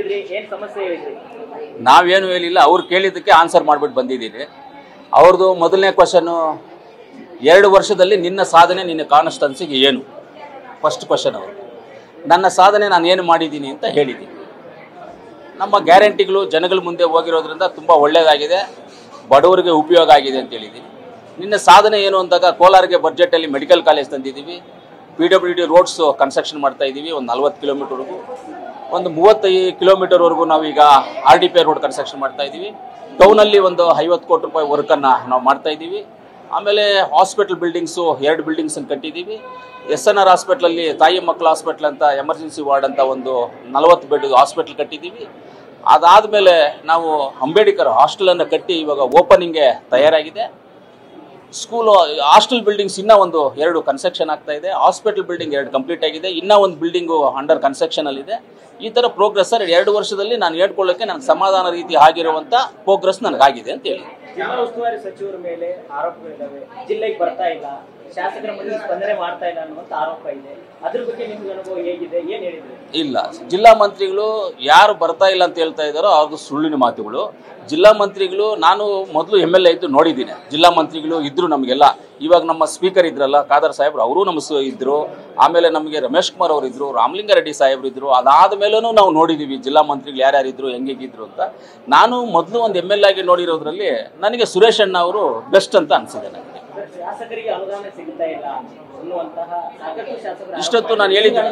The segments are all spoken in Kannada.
ಹೇಳಿದ್ರಿ, ಏನ್ ಸಮಸ್ಯೆ ಹೇಳಿದ್ರಿ? ನಾವೇನು ಹೇಳಿಲ್ಲ, ಅವ್ರು ಕೇಳಿದ್ದಕ್ಕೆ ಆನ್ಸರ್ ಮಾಡಿಬಿಟ್ಟು ಬಂದಿದ್ದೀನಿ. ಅವ್ರದ್ದು ಮೊದಲನೇ ಕ್ವಶನು, 2 ವರ್ಷದಲ್ಲಿ ನಿನ್ನ ಸಾಧನೆ ನಿನ್ನ ಕಾನ್ಸ್ಟಿಟ್ಯೂನ್ಸಿಗೆ ಏನು? ಫಸ್ಟ್ ಕ್ವಶನ್ ಅವರು. ನನ್ನ ಸಾಧನೆ ನಾನು ಏನು ಮಾಡಿದ್ದೀನಿ ಅಂತ ಹೇಳಿದ್ದೀನಿ. ನಮ್ಮ ಗ್ಯಾರಂಟಿಗಳು ಜನಗಳ ಮುಂದೆ ಹೋಗಿರೋದ್ರಿಂದ ತುಂಬ ಒಳ್ಳೆಯದಾಗಿದೆ, ಬಡವರಿಗೆ ಉಪಯೋಗ ಆಗಿದೆ ಅಂತ ಹೇಳಿದ್ದೀನಿ. ನಿನ್ನ ಸಾಧನೆ ಏನು ಅಂದಾಗ ಕೋಲಾರಿಗೆ ಬಡ್ಜೆಟಲ್ಲಿ ಮೆಡಿಕಲ್ ಕಾಲೇಜ್ ತಂದಿದ್ದೀವಿ, PWD ರೋಡ್ಸು ಕನ್ಸ್ಟ್ರಕ್ಷನ್ ಮಾಡ್ತಾ ಇದ್ದೀವಿ, ಒಂದು 40 ಕಿಲೋಮೀಟರ್ವರೆಗೂ, ಒಂದು 35 ಕಿಲೋಮೀಟರ್ವರೆಗೂ ನಾವೀಗ RDP ರೋಡ್ ಕನ್ಸ್ಟ್ರಕ್ಷನ್ ಮಾಡ್ತಾ ಇದ್ದೀವಿ. ಟೌನಲ್ಲಿ ಒಂದು 50 ಕೋಟಿ ರೂಪಾಯಿ ವರ್ಕನ್ನು ನಾವು ಮಾಡ್ತಾ ಇದ್ದೀವಿ. ಆಮೇಲೆ ಹಾಸ್ಪಿಟಲ್ ಬಿಲ್ಡಿಂಗ್ಸು 2 ಬಿಲ್ಡಿಂಗ್ಸನ್ನು ಕಟ್ಟಿದ್ದೀವಿ. SNR ಹಾಸ್ಪಿಟ್ಲಲ್ಲಿ ತಾಯಿ ಮಕ್ಕಳ ಹಾಸ್ಪಿಟ್ಲ್ ಅಂತ ಎಮರ್ಜೆನ್ಸಿ ವಾರ್ಡ್ ಅಂತ ಒಂದು 40 ಬೆಡ್ ಹಾಸ್ಪಿಟ್ಲ್ ಕಟ್ಟಿದ್ದೀವಿ. ಅದಾದಮೇಲೆ ನಾವು ಅಂಬೇಡ್ಕರ್ ಹಾಸ್ಟೆಲನ್ನು ಕಟ್ಟಿ ಇವಾಗ ಓಪನಿಂಗ್ಗೆ ತಯಾರಾಗಿದೆ. ಸ್ಕೂಲು ಹಾಸ್ಟೆಲ್ ಬಿಲ್ಡಿಂಗ್ಸ್ ಇನ್ನೂ ಒಂದು 2 ಕನ್ಸ್ಟ್ರಕ್ಷನ್ ಆಗ್ತಾ ಇದೆ. ಹಾಸ್ಪಿಟಲ್ ಬಿಲ್ಡಿಂಗ್ 2 ಕಂಪ್ಲೀಟ್ ಆಗಿದೆ, ಇನ್ನೂ ಒಂದು ಬಿಲ್ಡಿಂಗು ಅಂಡರ್ ಕನ್ಸ್ಟ್ರಕ್ಷನಲ್ಲಿದೆ. ಈ ಥರ ಪ್ರೋಗ್ರೆಸ್ ಸರ್ 2 ವರ್ಷದಲ್ಲಿ ನಾನು ಹೇಳ್ಕೊಳ್ಳೋಕ್ಕೆ ನನಗೆ ಸಮಾಧಾನ ರೀತಿ ಆಗಿರುವಂಥ ಪ್ರೋಗ್ರೆಸ್ ನನಗಾಗಿದೆ ಅಂತ ಹೇಳಿ. ಜಿಲ್ಲಾ ಉಸ್ತುವಾರಿ ಸಚಿವರ ಮೇಲೆ ಆರೋಪಗಳಿದ್ದಾವೆ, ಜಿಲ್ಲೆಗೆ ಬರ್ತಾ ಇಲ್ಲ, ಶಾಸಕರ ಮನೆ ಸ್ಪಂದನೆ ಮಾಡ್ತಾ ಇಲ್ಲ ಅನ್ನುವಂಥ ಆರೋಪ ಇದೆ. ಅದ್ರ ಬಗ್ಗೆ ನಿಮ್ಗೆ ಅನುಭವ ಹೇಗಿದೆ, ಏನ್ ಹೇಳಿದ್ರಿ? ಇಲ್ಲ, ಜಿಲ್ಲಾ ಮಂತ್ರಿಗಳು ಯಾರು ಬರ್ತಾ ಇಲ್ಲ ಅಂತ ಹೇಳ್ತಾ ಇದ್ದಾರೋ ಅದು ಸುಳ್ಳಿನ ಮಾತುಗಳು. ಜಿಲ್ಲಾ ಮಂತ್ರಿಗಳು ನಾನು ಮೊದಲು MLA ಇದ್ದು ನೋಡಿದ್ದೀನಿ. ಜಿಲ್ಲಾ ಮಂತ್ರಿಗಳು ಇದ್ರು ನಮಗೆಲ್ಲ. ಇವಾಗ ನಮ್ಮ ಸ್ಪೀಕರ್ ಇದ್ರಲ್ಲ ಖಾದರ್ ಸಾಹೇಬ್ರು, ಅವರು ನಮ್ಮ ಇದ್ರು. ಆಮೇಲೆ ನಮಗೆ ರಮೇಶ್ ಕುಮಾರ್ ಅವರು ಇದ್ರು, ರಾಮಲಿಂಗಾರೆಡ್ಡಿ ಸಾಹೇಬ್ರು ಇದ್ರು. ಅದಾದ ಮೇಲೂ ನಾವು ನೋಡಿದ್ದೀವಿ ಜಿಲ್ಲಾ ಮಂತ್ರಿಗಳು ಯಾರ್ಯಾರಿದ್ರು, ಹೆಂಗಿದ್ರು ಅಂತ. ನಾನು ಮೊದಲು ಒಂದು MLA ಆಗಿ ನೋಡಿರೋದ್ರಲ್ಲಿ ನನಗೆ ಸುರೇಶ್ ಅಣ್ಣ ಅವರು ಬೆಸ್ಟ್ ಅಂತ ಅನಿಸಿದೆ ನನಗೆ. ಶಾಸಕರಿಗೆ ಅನುದಾನ ಸಿಗ್ತಾ ಇಲ್ಲ ಅನ್ನುವಂತಹ ಸಾಕಷ್ಟು ಶಾಸಕರು ಇಷ್ಟೊತ್ತು ನಾನು ಹೇಳಿದ್ದೀನಿ.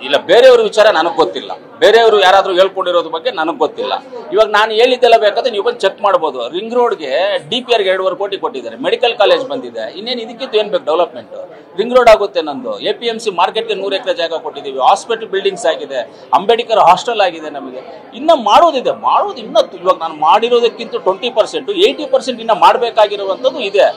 ಇಲ್ಲ, ಬೇರೆಯವ್ರ ವಿಚಾರ ನನಗೆ ಗೊತ್ತಿಲ್ಲ, ಬೇರೆಯವರು ಯಾರಾದರೂ ಹೇಳ್ಕೊಂಡಿರೋದ್ರ ಬಗ್ಗೆ ನನಗೆ ಗೊತ್ತಿಲ್ಲ. ಇವಾಗ ನಾನು ಹೇಳಿದ್ದೆಲ್ಲ ಬೇಕಾದ್ರೆ ನೀವು ಬಂದು ಚೆಕ್ ಮಾಡ್ಬೋದು. ರಿಂಗ್ ರೋಡ್ಗೆ DPR 2.5 ಕೋಟಿ ಕೊಟ್ಟಿದ್ದಾರೆ, ಮೆಡಿಕಲ್ ಕಾಲೇಜ್ ಬಂದಿದೆ. ಇನ್ನೇನು ಇದಕ್ಕಿಂತ ಏನು ಬೇಕು ಡೆವಲಪ್ಮೆಂಟ್? ರಿಂಗ್ ರೋಡ್ ಆಗುತ್ತೆ ನಂದು. APMC ಮಾರ್ಕೆಟ್ಗೆ 100 ಎಕರೆ ಜಾಗ ಕೊಟ್ಟಿದ್ದೀವಿ, ಹಾಸ್ಪಿಟಲ್ ಬಿಲ್ಡಿಂಗ್ಸ್ ಆಗಿದೆ, ಅಂಬೇಡ್ಕರ್ ಹಾಸ್ಟೆಲ್ ಆಗಿದೆ. ನಮಗೆ ಇನ್ನೂ ಮಾಡೋದಿದೆ, ಇನ್ನೂ ಇವಾಗ ನಾನು ಮಾಡಿರೋದಕ್ಕಿಂತ 20%, 80% ಇನ್ನೂ ಮಾಡಬೇಕಾಗಿರುವಂಥದ್ದು ಇದೆ.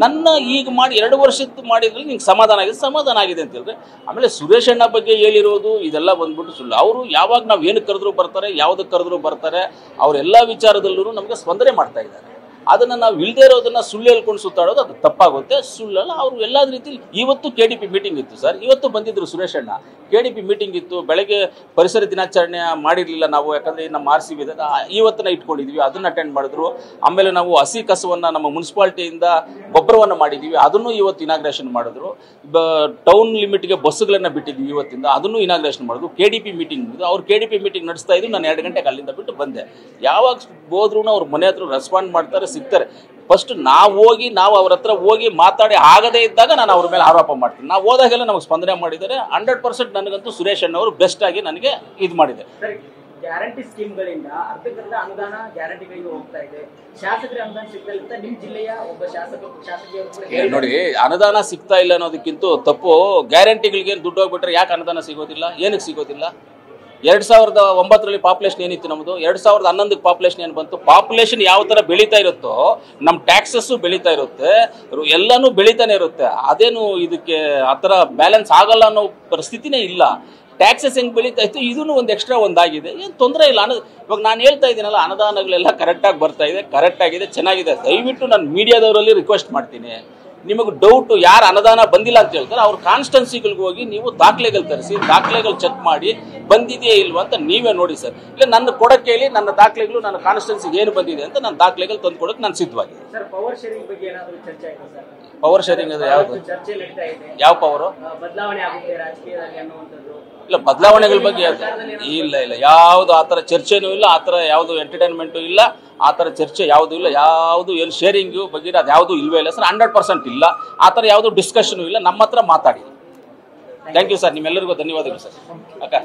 ನನ್ನ ಈಗ ಮಾಡಿ 2 ವರ್ಷದ್ದು ಮಾಡಿದ್ರಲ್ಲಿ ನಿಂಗೆ ಸಮಾಧಾನ ಆಗಿದೆ ಅಂತ ಹೇಳಿದ್ರೆ. ಆಮೇಲೆ ಸುರೇಶ್ ಅಣ್ಣ ಬಗ್ಗೆ ಹೇಳಿರೋದು ಇದೆಲ್ಲ ಬಂದ್ಬಿಟ್ಟು ಸುಳ್ಳು. ಅವರು ಯಾವಾಗ ನಾವು ಏನಕ್ಕೆ ಕರೆದ್ರು ಬರ್ತಾರೆ, ಯಾವುದಕ್ಕೆ ಕರೆದ್ರು ಬರ್ತಾರೆ, ಅವರೆಲ್ಲ ವಿಚಾರದಲ್ಲೂ ನಮಗೆ ಸ್ಪಂದನೆ ಮಾಡ್ತಾ ಇದ್ದಾರೆ. ಅದನ್ನು ನಾವು ಇಲ್ಲದೆ ಇರೋದನ್ನ ಸುಳ್ಳು ಹೇಳ್ಕೊಂಡು ಸುತ್ತಾಡೋದು ಅದು ತಪ್ಪಾಗುತ್ತೆ, ಸುಳ್ಳಲ್ಲ. ಅವರು ಎಲ್ಲ ರೀತಿಯಲ್ಲಿ ಇವತ್ತು KDP ಮೀಟಿಂಗ್ ಇತ್ತು ಸರ್, ಇವತ್ತು ಬಂದಿದ್ರು ಸುರೇಶ್ ಅಣ್ಣ. KDP ಮೀಟಿಂಗ್ ಇತ್ತು, ಬೆಳಗ್ಗೆ ಪರಿಸರ ದಿನಾಚರಣೆ ಮಾಡಿರಲಿಲ್ಲ ನಾವು, ಯಾಕಂದರೆ ನಮ್ಮ RCB ಇವತ್ತನ್ನ ಇಟ್ಕೊಂಡಿದ್ವಿ, ಅದನ್ನು ಅಟೆಂಡ್ ಮಾಡಿದ್ರು. ಆಮೇಲೆ ನಾವು ಹಸಿ ಕಸವನ್ನು ನಮ್ಮ ಮುನ್ಸಿಪಾಲ್ಟಿಯಿಂದ ಗೊಬ್ಬರವನ್ನು ಮಾಡಿದ್ದೀವಿ, ಅದನ್ನು ಇವತ್ತು ಇನಾಗ್ರೇಷನ್ ಮಾಡಿದ್ರು. ಟೌನ್ ಲಿಮಿಟ್ಗೆ ಬಸ್ಸುಗಳನ್ನು ಬಿಟ್ಟಿದ್ವಿ ಇವತ್ತಿಂದ, ಅದನ್ನು ಇನಾಗ್ರೇಷನ್ ಮಾಡಿದ್ರು. KDP ಮೀಟಿಂಗ್ ಅವ್ರು KDP ಮೀಟಿಂಗ್ ನಡೆಸ್ತಾ ಇದ್ರು. ನಾನು 2 ಗಂಟೆಗೆ ಅಲ್ಲಿಂದ ಬಿಟ್ಟು ಬಂದೆ. ಯಾವಾಗ ಹೋದ್ರೂ ಅವ್ರ ಮನೆ ಹತ್ರ ರೆಸ್ಪಾಂಡ್ ಮಾಡ್ತಾರೆ, ಸಿಗ್ತಾರೆ. ಫಸ್ಟ್ ನಾವು ಅವ್ರ ಹತ್ರ ಹೋಗಿ ಮಾತಾಡಿ ಆಗದೇ ಇದ್ದಾಗ ನಾನು ಅವ್ರ ಮೇಲೆ ಆರೋಪ ಮಾಡ್ತೀನಿ. ನಾವು ಹೋದಾಗೆಲ್ಲ ನಮಗೆ ಸ್ಪಂದನೆ ಮಾಡಿದ್ದಾರೆ. 100% ನನಗಂತೂ ಸುರೇಶ್ ಅಣ್ಣ ಅವರು ಬೆಸ್ಟ್ ಆಗಿ ನನಗೆ ಇದು ಮಾಡಿದೆ. ಗ್ಯಾರಂಟಿ ಸ್ಕೀಮ್ಗಳಿಂದ ಅರ್ಧಕ್ಕರ್ಧ ಅನುದಾನ ಗ್ಯಾರಂಟಿಗಳಿಗೆ ಹೋಗ್ತಾ ಇದೆ. ಶಾಸಕರಿಗೆ ಅನುದಾನ ಸಿಗ್ತಾ ಇಲ್ಲ ಅಂತ ನಿಮ್ಮ ಜಿಲ್ಲೆಯ ಒಬ್ಬ ಶಾಸಕಿಯವರು ನೋಡಿ, ಅನುದಾನ ಸಿಗ್ತಾ ಇಲ್ಲ ಅನ್ನೋದಕ್ಕಿಂತ ತಪ್ಪು. ಗ್ಯಾರಂಟಿಗಳಿಗೆ ದುಡ್ಡು ಹೋಗ್ಬಿಟ್ರೆ ಯಾಕೆ ಅನುದಾನ ಸಿಗೋದಿಲ್ಲ? ಏನಕ್ಕೆ ಸಿಗೋದಿಲ್ಲ? 2009ರಲ್ಲಿ ಪಾಪ್ಯುಲೇಷನ್ ಏನಿತ್ತು ನಮ್ಮದು, 2011ಕ್ಕೆ ಪಾಪ್ಯುಲೇಷನ್ ಏನು ಬಂತು? ಪಾಪ್ಯುಲೇಷನ್ ಯಾವ ಥರ ಬೆಳೀತಾ ಇರುತ್ತೋ ನಮ್ಮ ಟ್ಯಾಕ್ಸಸ್ಸು ಬೆಳೀತಾ ಇರುತ್ತೆ, ಎಲ್ಲನೂ ಬೆಳೀತಾನೆ ಇರುತ್ತೆ. ಅದೇನು ಇದಕ್ಕೆ ಆ ಥರ ಬ್ಯಾಲೆನ್ಸ್ ಆಗಲ್ಲ ಅನ್ನೋ ಪರಿಸ್ಥಿತಿನೇ ಇಲ್ಲ. ಟ್ಯಾಕ್ಸಸ್ ಹೆಂಗೆ ಬೆಳೀತಾ ಇತ್ತು, ಇದೂ ಒಂದು ಎಕ್ಸ್ಟ್ರಾ ಒಂದಾಗಿದೆ, ಏನು ತೊಂದರೆ ಇಲ್ಲ. ಇವಾಗ ನಾನು ಹೇಳ್ತಾ ಇದ್ದೀನಲ್ಲ, ಅನುದಾನಗಳೆಲ್ಲ ಕರೆಕ್ಟಾಗಿ ಬರ್ತಾ ಇದೆ, ಕರೆಕ್ಟಾಗಿದೆ, ಚೆನ್ನಾಗಿದೆ. ದಯವಿಟ್ಟು ನಾನು ಮೀಡಿಯಾದವರಲ್ಲಿ ರಿಕ್ವೆಸ್ಟ್ ಮಾಡ್ತೀನಿ, ನಿಮಗೆ ಡೌಟು ಯಾರು ಅನುದಾನ ಬಂದಿಲ್ಲ ಅಂತ ಹೇಳ್ತಾರೆ ಅವ್ರ ಕಾನ್ಸ್ಟೆನ್ಸಿಗಳಿಗೆ ಹೋಗಿ ನೀವು ದಾಖಲೆಗಳು ತರಿಸಿ, ದಾಖಲೆಗಳು ಚೆಕ್ ಮಾಡಿ ಬಂದಿದೆಯೇ ಇಲ್ವಾ ಅಂತ ನೀವೇ ನೋಡಿ ಸರ್. ಇಲ್ಲ ನನ್ನ ಕೊಡಕ್ಕೆ ಹೇಳಿ, ನನ್ನ ದಾಖಲೆಗಳು ನನ್ನ ಕಾನ್ಸ್ಟೆನ್ಸಿಗೆ ಏನು ಬಂದಿದೆ ಅಂತ ನನ್ನ ದಾಖಲೆಗಳು ತಂದು ಕೊಡೋಕೆ ನಾನು ಸಿದ್ಧವಾಗಿದೆ. ಪವರ್ ಶೇರಿಂಗ್ ಬಗ್ಗೆ ಏನಾದರೂ ಚರ್ಚೆ ಆಯ್ತಾ ಸರ್? ಪವರ್ ಶೇರಿಂಗ್ ಅಂದರೆ ಯಾವುದು? ಚರ್ಚೆ ನಡೀತಾ ಇದೆ. ಯಾವ ಪವರು? ಬದಲಾವಣೆ ಆಗುತ್ತೆ ರಾಜಕೀಯದಲ್ಲಿ ಅನ್ನುವಂಥದ್ದು. ಇಲ್ಲ, ಬದಲಾವಣೆಗಳ ಬಗ್ಗೆ ಇಲ್ಲ, ಯಾವುದು ಆ ಥರ ಚರ್ಚೆನೂ ಇಲ್ಲ, ಆ ಥರ ಯಾವುದು ಎಂಟರ್ಟೈನ್ಮೆಂಟು ಇಲ್ಲ, ಆ ಥರ ಚರ್ಚೆ ಯಾವುದೂ ಇಲ್ಲ. ಯಾವುದು ಏನು ಶೇರಿಂಗು ಬಗ್ಗೆ ಅದು ಯಾವುದೂ ಇಲ್ವೇ ಇಲ್ಲ ಸರ್. 100% ಇಲ್ಲ, ಆ ಥರ ಯಾವುದೂ ಡಿಸ್ಕಷನು ಇಲ್ಲ. ನಮ್ಮ ಹತ್ರ ಮಾತಾಡಿ. ಥ್ಯಾಂಕ್ ಯು ಸರ್, ನಿಮ್ಮೆಲ್ಲರಿಗೂ ಧನ್ಯವಾದಗಳು ಸರ್. ಓಕೆ.